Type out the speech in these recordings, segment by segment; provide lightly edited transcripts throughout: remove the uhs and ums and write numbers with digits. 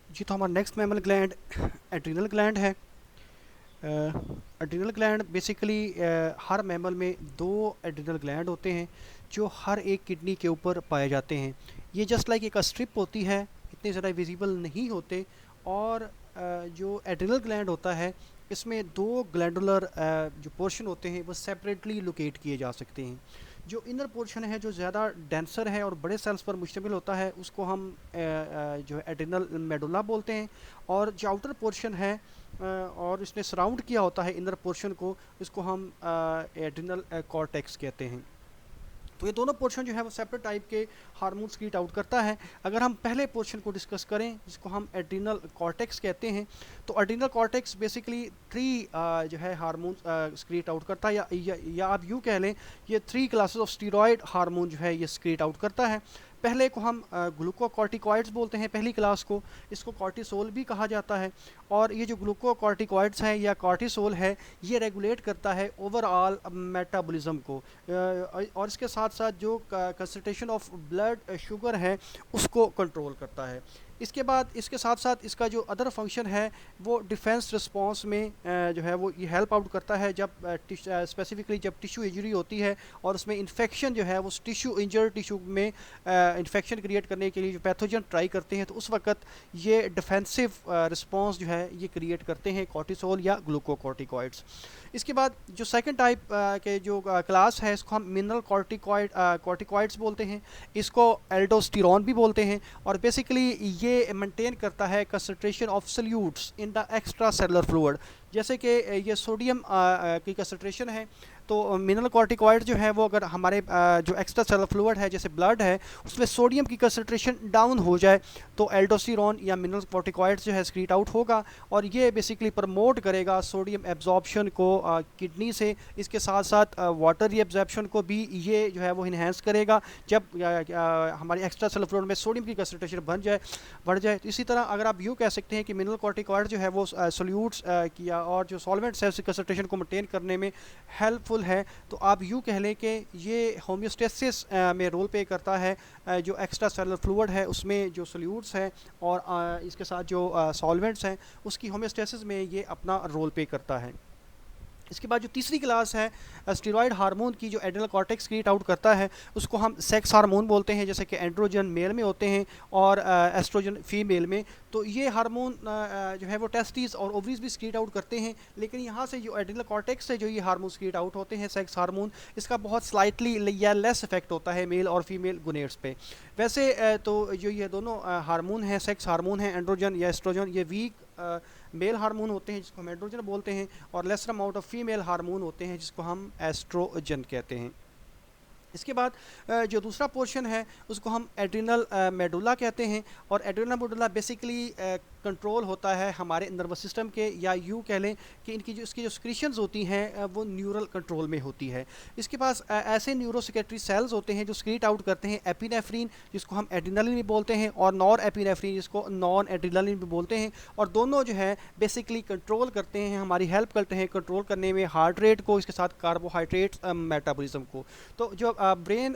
जी, तो हमारा next mammal gland adrenal gland है। एड्रिनल ग्लैंड बेसिकली हर मैमल में दो एड्रिनल ग्लैंड होते हैं जो हर एक किडनी के ऊपर पाए जाते हैं। ये जस्ट लाइक एक स्ट्रिप होती है, इतने ज़्यादा विजिबल नहीं होते। और जो एड्रिनल ग्लैंड होता है इसमें दो ग्लैंडुलर जो पोर्शन होते हैं वो सेपरेटली लोकेट किए जा सकते हैं। जो इनर पोर्शन है जो ज़्यादा डेंसर है और बड़े सेल्स पर मुश्तमिल होता है उसको हम जो है एड्रिनल मेडुला बोलते हैं। और जो आउटर पोर्शन है और इसने सराउंड किया होता है इनर पोर्शन को, इसको हम एड्रिनल कॉर्टेक्स कहते हैं। तो ये दोनों पोर्शन जो है वो सेपरेट टाइप के हार्मोन स्क्रीट आउट करता है। अगर हम पहले पोर्शन को डिस्कस करें जिसको हम एड्रिनल कॉर्टेक्स कहते हैं, तो एड्रिनल कॉर्टेक्स बेसिकली थ्री जो है हार्मोन स्क्रीट आउट करता है, या आप यूँ कह लें ये three classes of steroid hormone जो है ये स्क्रीट आउट करता है। पहले को हम ग्लूकोकॉर्टिकॉइड्स बोलते हैं, पहली क्लास को, इसको कॉर्टिसोल भी कहा जाता है। और ये जो ग्लूकोकॉर्टिकॉइड्स हैं या कॉर्टिसोल है ये रेगुलेट करता है ओवरऑल मेटाबॉलिज्म को। और इसके साथ साथ जो कंसंट्रेशन ऑफ ब्लड शुगर है उसको कंट्रोल करता है। इसके बाद इसके साथ साथ इसका जो अदर फंक्शन है वो डिफेंस रिस्पांस में जो है वो ये हेल्प आउट करता है। जब स्पेसिफिकली जब टिश्यू इंजरी होती है और उसमें इन्फेक्शन जो है वो टिश्यू इंजर्ड टिश्यू में इन्फेक्शन क्रिएट करने के लिए जो पैथोजन ट्राई करते हैं, तो उस वक्त ये डिफेंसिव रिस्पांस जो है ये क्रिएट करते हैं कॉर्टिसोल या ग्लूकोकॉर्टिकॉइड्स। इसके बाद जो सेकंड टाइप के जो क्लास है इसको हम मिनरल कॉर्टिकॉइड्स बोलते हैं, इसको एल्डोस्टेरॉन भी बोलते हैं। और बेसिकली ये मेंटेन करता है concentration of salutes in the extra cellular fluid. जैसे कि ये सोडियम की कंसंट्रेशन है, तो मिनरल कॉर्टिकॉइड जो है वो अगर हमारे जो एक्स्ट्रा सेलुलर फ्लूइड है जैसे ब्लड है उसमें सोडियम की कंसंट्रेशन डाउन हो जाए तो एल्डोस्टेरॉन या मिनरल कॉर्टिकॉइड जो है स्क्रीट आउट होगा। और ये बेसिकली प्रमोट करेगा सोडियम एब्जॉर्प्शन को किडनी से। इसके साथ साथ वाटर एब्जॉर्प्शन को भी ये जो है वो इन्हेंस करेगा जब हमारी एक्स्ट्रा सेलुलर फ्लूइड में सोडियम की कंसंट्रेशन बढ़ जाए। तो इसी तरह अगर आप यूँ कह सकते हैं कि मिनरल कॉर्टिकॉइड जो है वो सोल्यूट्स किया और जो सॉल्वेंट्स है उसकी कंसंट्रेशन को मेंटेन करने में हेल्पफुल है। तो आप यूँ कह लें कि ये होम्योस्टेसिस में रोल प्ले करता है। जो एक्स्ट्रा सेलुलर फ्लूइड है उसमें जो सोल्यूट्स है और इसके साथ जो सॉल्वेंट्स हैं उसकी होम्योस्टेसिस में ये अपना रोल प्ले करता है। इसके बाद जो तीसरी क्लास है स्टेरॉयड हार्मोन की जो एड्रिनल कॉर्टेक्स क्रिएट आउट करता है उसको हम सेक्स हार्मोन बोलते हैं, जैसे कि एंड्रोजन मेल में होते हैं और एस्ट्रोजन फीमेल में। तो ये हार्मोन जो है वो टेस्टिस और ओवरीज भी स्क्रीट आउट करते हैं। लेकिन यहाँ से जो एड्रिनल कॉर्टेक्स से जो ये हार्मोन स्क्रीट आउट होते हैं सेक्स हार्मोन, इसका बहुत स्लाइटली या लेस इफेक्ट होता है मेल और फीमेल गोनेड्स पे। वैसे तो जो ये दोनों हार्मोन हैं सेक्स हार्मोन हैं एंड्रोजन या एस्ट्रोजन, ये वीक मेल हार्मोन होते हैं जिसको हम एंड्रोजन बोलते हैं, और lesser amount of female hormone होते हैं जिसको हम एस्ट्रोजन कहते हैं। इसके बाद जो दूसरा पोर्शन है उसको हम एड्रिनल मेडुला कहते हैं। और एड्रिनल मेडुला बेसिकली कंट्रोल होता है हमारे नर्वस सिस्टम के, या यूँ कह लें कि इनकी जो इसकी जो स्क्रीशंस होती हैं वो न्यूरल कंट्रोल में होती है। इसके पास ऐसे न्यूरोसेक्रेटरी सेल्स होते हैं जो स्क्रीट आउट करते हैं एपिनेफ्रीन जिसको हम एड्रिनलिन भी बोलते हैं और नॉर एपिनेफ्रीन जिसको नॉन एड्रिनलिन भी बोलते हैं। और दोनों जो है बेसिकली कंट्रोल करते हैं, हमारी हेल्प करते हैं कंट्रोल करने में हार्ट रेट को, इसके साथ कार्बोहाइड्रेट्स मेटाबॉलिज्म को। तो जो ब्रेन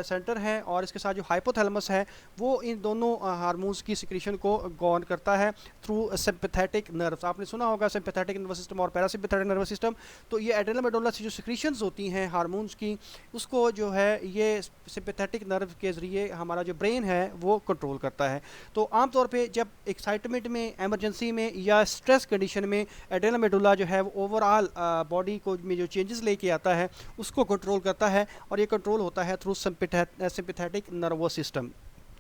सेंटर है और इसके साथ जो हाइपोथैलेमस है वो इन दोनों हार्मोन्स की सिक्रीशन को गवर्न करता है थ्रू सिंपैथेटिक नर्व्स। आपने सुना होगा सिंपैथेटिक नर्वस सिस्टम और पैरासिम्पैथेटिक नर्वस सिस्टम। तो ये एड्रिनल मेडुला से जो सिक्रीशंस होती हैं हार्मोन्स की उसको जो है ये सिंपैथेटिक नर्व के ज़रिए हमारा जो ब्रेन है वो कंट्रोल करता है। तो आमतौर पे जब एक्साइटमेंट में, एमरजेंसी में या स्ट्रेस कंडीशन में एड्रिनल मेडुला जो है वो ओवरऑल बॉडी को में जो चेंजेस लेके आता है उसको कंट्रोल करता है। और ये कंट्रोल होता है थ्रू सिंपैथेटिक नर्वस सिस्टम।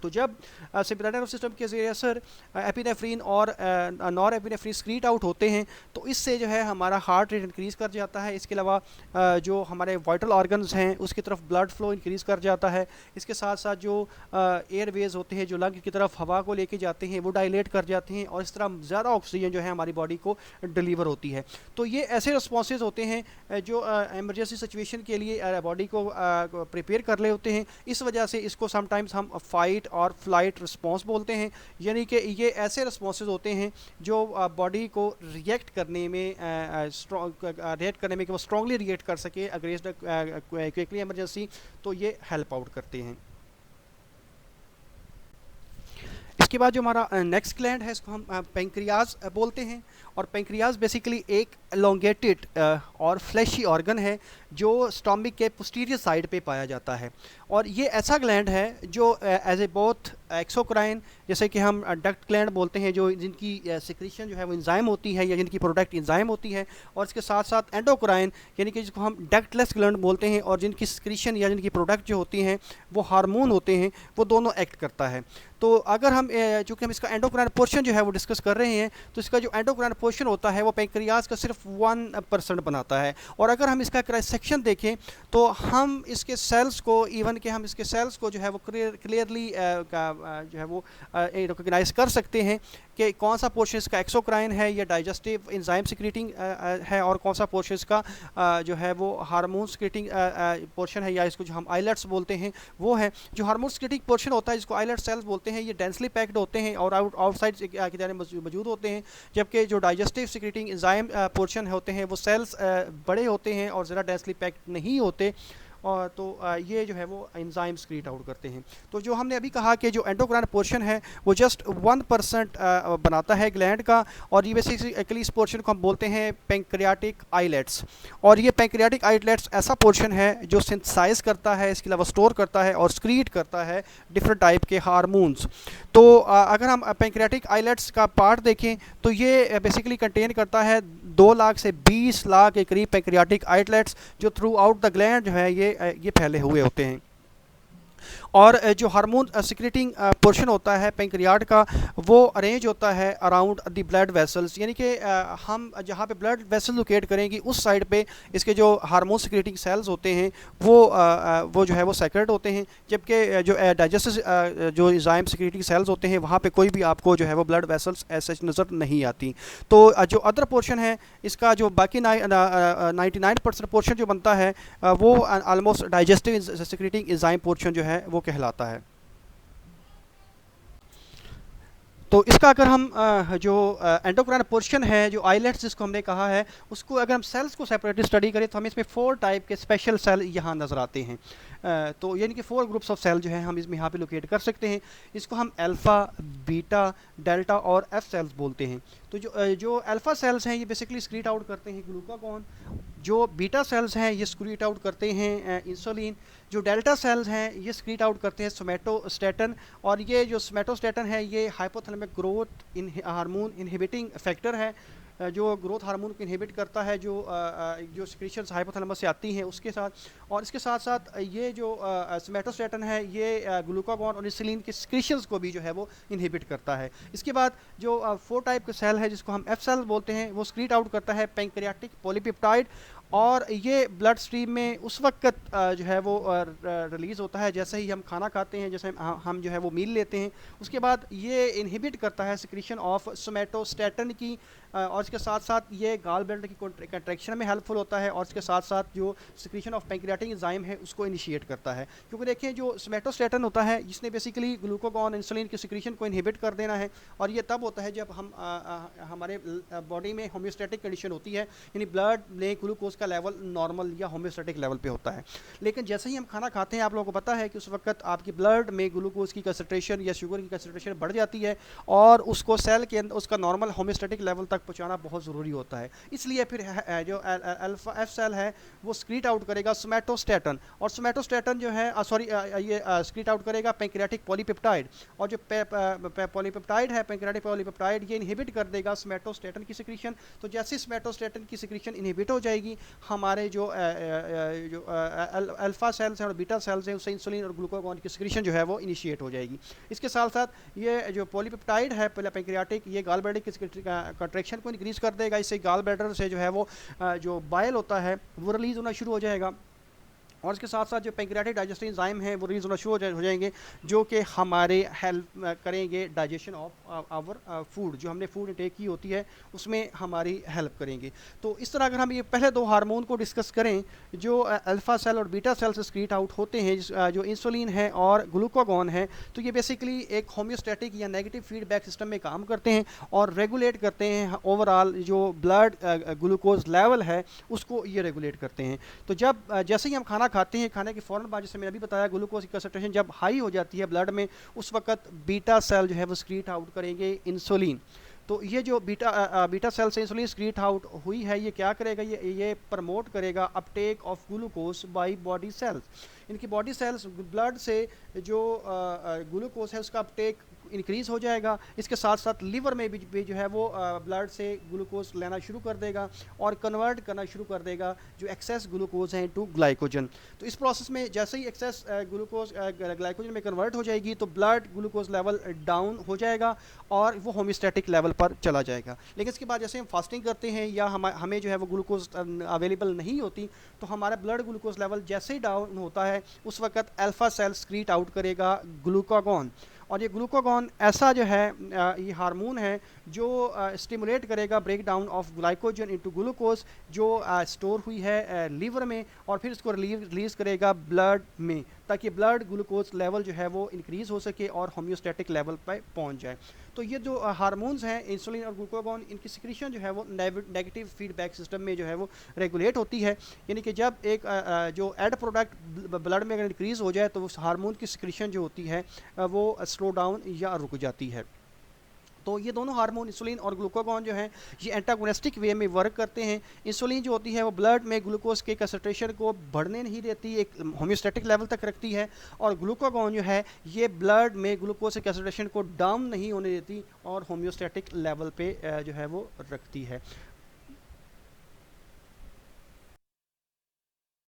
तो जब सिंपैथेटिक नर्वस सिस्टम के ज़रिए असर एपिनेफ्रीन और नॉर एपिनेफ्रीन स्क्रीट आउट होते हैं तो इससे जो है हमारा हार्ट रेट इंक्रीज़ कर जाता है। इसके अलावा जो हमारे वाइटल ऑर्गन्स हैं उसकी तरफ ब्लड फ्लो इंक्रीज़ कर जाता है। इसके साथ साथ जो एयरवेज होते हैं जो लंग की तरफ हवा को लेके जाते हैं वो डायलेट कर जाते हैं और इस तरह ज़्यादा ऑक्सीजन जो है हमारी बॉडी को डिलीवर होती है। तो ये ऐसे रिस्पॉन्सेज होते हैं जो एमरजेंसी सिचुएशन के लिए बॉडी को प्रिपेयर कर रहे होते हैं। इस वजह से इसको समटाइम्स हम फाइट और फ्लाइट रिस्पांस बोलते हैं, यानी कि ये ऐसे रिस्पॉन्सेज होते हैं जो बॉडी को रिएक्ट करने में कि वो स्ट्रांगली रिएक्ट कर सके अगेंस्ट क्विकली इमरजेंसी। तो ये हेल्प आउट करते हैं। इसके बाद जो हमारा नेक्स्ट ग्लैंड है इसको हम पेंक्रियाज बोलते हैं। और पेंक्रियाज बेसिकली एक एलोंगेटेड और फ्लैशी ऑर्गन है जो स्टोमिक के पोस्टीरियर साइड पे पाया जाता है। और ये ऐसा ग्लैंड है जो एज ए बोथ एक्सोक्राइन, जैसे कि हम डक्ट ग्लैंड बोलते हैं, जो जिनकी सिक्रीशन जो है वो इंजाइम होती है या जिनकी प्रोडक्ट इंजाइम होती है, और इसके साथ साथ एंडोक्राइन यानी कि जिसको हम डक्टलेस ग्लैंड बोलते हैं और जिनकी सिक्रीशन या जिनकी प्रोडक्ट जो होती हैं वो हार्मोन होते हैं, वो दोनों एक्ट करता है। तो अगर हम चूँकि हम इसका एंडोक्राइन पोर्शन जो है वो डिस्कस कर रहे हैं, तो इसका जो एंडोक्राइन पोर्शन होता है वो पेंक्रियाज का सिर्फ 1% बनाता है। और अगर हम इसका क्रॉस सेक्शन देखें तो हम इसके सेल्स को, इवन कि हम इसके सेल्स को जो है वो क्लियरली जो है वो रिकॉग्नाइज कर सकते हैं कि कौन सा पोर्शन इसका एक्सोक्राइन है या डाइजेस्टिव इंजाइम सिक्रीटिंग है, और कौन सा पोर्शन इसका जो है वो हार्मोन सिक्रीटिंग पोर्शन है, या इसको जो हम आइलेट्स बोलते हैं वो है। जो हार्मोन सिक्रीटिंग पोर्शन होता है जिसको आइलेट सेल्स बोलते हैं, ये डेंसली पैक्ड होते हैं और आउटसाइड की तरह मौजूद होते हैं, जबकि जो डाइजेस्टिव सिक्रीटिंग इंजाइम पोर्शन होते हैं वो सेल्स बड़े होते हैं और ज़रा डेंसली पैक्ड नहीं होते। और तो ये जो है वो एंजाइम स्क्रीट आउट करते हैं। तो जो हमने अभी कहा कि जो एंडोक्राइन पोर्शन है वो जस्ट 1% बनाता है ग्लैंड का, और ये बेसिकली इस पोर्शन को हम बोलते हैं पेंक्रियाटिक आइलेट्स। और ये पेंक्रियाटिक आइलेट्स ऐसा पोर्शन है जो सिंथेसाइज करता है, इसके अलावा स्टोर करता है और स्क्रीट करता है डिफरेंट टाइप के हार्मोन्स। तो अगर हम पेंक्रियाटिक आइलेट्स का पार्ट देखें तो ये बेसिकली कंटेन करता है 2 लाख से 20 लाख के करीब पेंक्रियाटिक आइलेट्स, जो थ्रू आउट द ग्लैंड जो है ये फैले हुए होते हैं। और जो हार्मोन सिक्रेटिंग पोर्शन होता है पेंक्रियाट का, वो अरेंज होता है अराउंड द ब्लड वेसल्स, यानी कि हम जहाँ पे ब्लड वेसल लोकेट करेंगे उस साइड पे इसके जो हार्मोन सिक्रेटिंग सेल्स होते हैं वो जो है वो सेक्रेट होते हैं, जबकि जो डाइजेस्टिव जो एंजाइम सिक्रेटिंग सेल्स होते हैं वहाँ पे कोई भी आपको जो है वो ब्लड वेसल्स ऐसे नज़र नहीं आती। तो जो अदर पोर्शन है इसका, जो बाकी 99% पोर्शन जो बनता है वो almost digestive secreting enzyme portion जो है वो कहलाता है। तो इसका अगर हम जो एंडोक्राइन पोर्शन है, जो आइलेट्स जिसको हमने कहा है, उसको अगर हम सेल्स को सेपरेटली स्टडी करें तो हमें इसमें 4 टाइप के स्पेशल सेल यहाँ नज़र आते हैं। तो यानी कि 4 ग्रुप्स ऑफ सेल जो है हम इसमें यहाँ पे लोकेट कर सकते हैं। इसको हम अल्फ़ा, बीटा, डेल्टा और एफ सेल्स बोलते हैं। तो जो अल्फ़ा सेल्स हैं ये बेसिकली स्क्रीट आउट करते हैं ग्लूकागॉन, जो बीटा सेल्स हैं ये स्क्रीट आउट करते हैं इंसुलिन, जो डेल्टा सेल्स हैं ये स्क्रीट आउट करते हैं सोमेटोस्टेटन, और ये जो सोमेटोस्टेटन है ये hypothalamic growth hormone inhibiting factor है, जो ग्रोथ हार्मोन को इनहिबिट करता है, जो सिक्रीशंस हाइपोथैलेमस से आती हैं उसके साथ। और इसके साथ साथ ये जो सोमेटोस्टेटन है ये ग्लूकागॉन और इंसुलिन के सिक्रीशंस को भी जो है वो इनहिबिट करता है। इसके बाद जो 4 टाइप के सेल है जिसको हम एफ सेल बोलते हैं, वो स्क्रीट आउट करता है पेंक्रियाटिक पॉलीपेप्टाइड, और ये ब्लड स्ट्रीम में उस वक्त जो है वो रिलीज़ होता है जैसे ही हम खाना खाते हैं, जैसे हम जो है वो मील लेते हैं। उसके बाद ये इनहिबिट करता है सिक्रीशन ऑफ सोमेटोस्टेटन की, और इसके साथ साथ ये गाल ब्लैडर की कंट्रैक्शन में हेल्पफुल होता है, और इसके साथ साथ जो सिक्रीशन ऑफ पेंक्रियाटिक एंजाइम है उसको इनिशिएट करता है। क्योंकि देखिए जो सोमेटोस्टेटन होता है जिसने बेसिकली ग्लूकागॉन इंसुलिन की सिक्रीशन को इनहिबिट कर देना है, और ये तब होता है जब हम हमारे बॉडी में होम्योस्टैटिक कंडीशन होती है, यानी ब्लड में ग्लूकोज का लेवल नॉर्मल या होम्योस्टैटिक लेवल पे होता है। लेकिन जैसे ही हम खाना खाते हैं आप लोगों को पता है कि उस वक्त आपकी ब्लड में ग्लूकोज की कंसंट्रेशन या शुगर की कंसंट्रेशन बढ़ जाती है, और उसको सेल के अंदर उसका नॉर्मल होम्योस्टैटिक लेवल तक पहुंचाना बहुत ज़रूरी होता है। इसलिए फिर जो अल्फा एफ सेल है वो स्क्रीट आउट करेगा सोमेटोस्टेटन, और सोमेटोस्टेटन जो है ये स्क्रीट आउट करेगा पेंक्रियाटिक पॉलीपेप्टाइड, और जो पॉलीपेप्टाइड है पेंक्रियाटिक पॉलीपेप्टाइड ये इनहिबिट कर देगा सोमेटोस्टेटन की सिक्रीशन। तो जैसे सोमेटोस्टेटन की सिक्रीशन इनहिबिट हो जाएगी, हमारे जो अल्फा सेल्स हैं और बीटा सेल्स हैं उससे इंसुलिन और ग्लूकागॉन की सिक्रीशन जो है वो इनिशिएट हो जाएगी। इसके साथ साथ ये जो पॉलीपेप्टाइड है पेंक्रियाटिक, ये गाल ब्लैडर की कंट्रैक्शन को इंक्रीज कर देगा, इससे गाल ब्लैडर से जो है वो जो बाइल होता है वो रिलीज़ होना शुरू हो जाएगा, और इसके साथ साथ जो पेंक्रियाटिक डाइजेस्टिव एंजाइम है वो रिलीज होना शुरू हो जाएंगे, जो कि हमारे हेल्प करेंगे डाइजेशन ऑफ आवर फूड, जो हमने फूड इंटेक की होती है उसमें हमारी हेल्प करेंगे। तो इस तरह अगर हम ये पहले 2 हार्मोन को डिस्कस करें जो अल्फ़ा सेल और बीटा सेल से स्क्रीट आउट होते हैं, जो इंसुलिन है और ग्लूकागॉन है, तो ये बेसिकली एक होम्योस्टैटिक या नेगेटिव फीडबैक सिस्टम में काम करते हैं और रेगुलेट करते हैं ओवरऑल जो ब्लड ग्लूकोज लेवल है उसको ये रेगुलेट करते हैं। तो जब जैसे ही हम खाना खाते हैं, खाने के फ़ौरन बाद, जैसे मैंने अभी बताया, ग्लूकोज की कंसंट्रेशन जब हाई हो जाती है ब्लड में, उस वक्त बीटा सेल जो है वो स्क्रीट आउट करेंगे इंसुलिन। तो ये जो बीटा सेल से इंसुलिन स्क्रीट आउट हुई है, ये क्या करेगा, ये प्रमोट करेगा Uptake of glucose by body cells. इनकी बॉडी सेल्स ब्लड से जो ग्लूकोज है उसका अपटेक इंक्रीज़ हो जाएगा। इसके साथ साथ लीवर में भी जो है वो ब्लड से ग्लूकोज लेना शुरू कर देगा और कन्वर्ट करना शुरू कर देगा जो एक्सेस ग्लूकोज हैं टू ग्लाइकोजन। तो इस प्रोसेस में जैसे ही एक्सेस ग्लूकोज ग्लाइकोजन में कन्वर्ट हो जाएगी तो ब्लड ग्लूकोज लेवल डाउन हो जाएगा और वो होम्योस्टैटिक लेवल पर चला जाएगा। लेकिन इसके बाद जैसे हम फास्टिंग करते हैं या हमें जो है वो ग्लूकोज अवेलेबल नहीं होती, तो हमारा ब्लड ग्लूकोज लेवल जैसे ही डाउन होता है उस वक्त अल्फा सेल स्क्रीट आउट करेगा ग्लूकागॉन। और ये ग्लूकागॉन ऐसा जो है ये हार्मोन है जो स्टिमुलेट करेगा break down of glycogen into glucose जो स्टोर हुई है लीवर में, और फिर इसको रिलीज़ करेगा ब्लड में, ताकि ब्लड ग्लूकोज लेवल जो है वो इंक्रीज़ हो सके और होम्योस्टैटिक लेवल पर पहुंच जाए। तो ये जो हार्मोन्स हैं इंसुलिन और ग्लूकागॉन, इनकी सिक्रीशन जो है वो नेगेटिव फीडबैक सिस्टम में जो है वो रेगुलेट होती है। यानी कि जब एक जो एड प्रोडक्ट ब्लड में अगर इंक्रीज़ हो जाए तो उस हार्मोन की सिक्रीशन जो होती है वो स्लो डाउन या रुक जाती है। तो ये दोनों हार्मोन इंसुलिन और ग्लूकागॉन जो हैं ये एंटागोनिस्टिक वे में वर्क करते हैं। इंसुलिन जो होती है वो ब्लड में ग्लूकोज के कंसंट्रेशन को बढ़ने नहीं देती, एक होम्योस्टैटिक लेवल तक रखती है, और ग्लूकागॉन जो है ये ब्लड में ग्लूकोज के कंसंट्रेशन को डाउन नहीं होने देती और होम्योस्टैटिक लेवल पे जो है वो रखती है।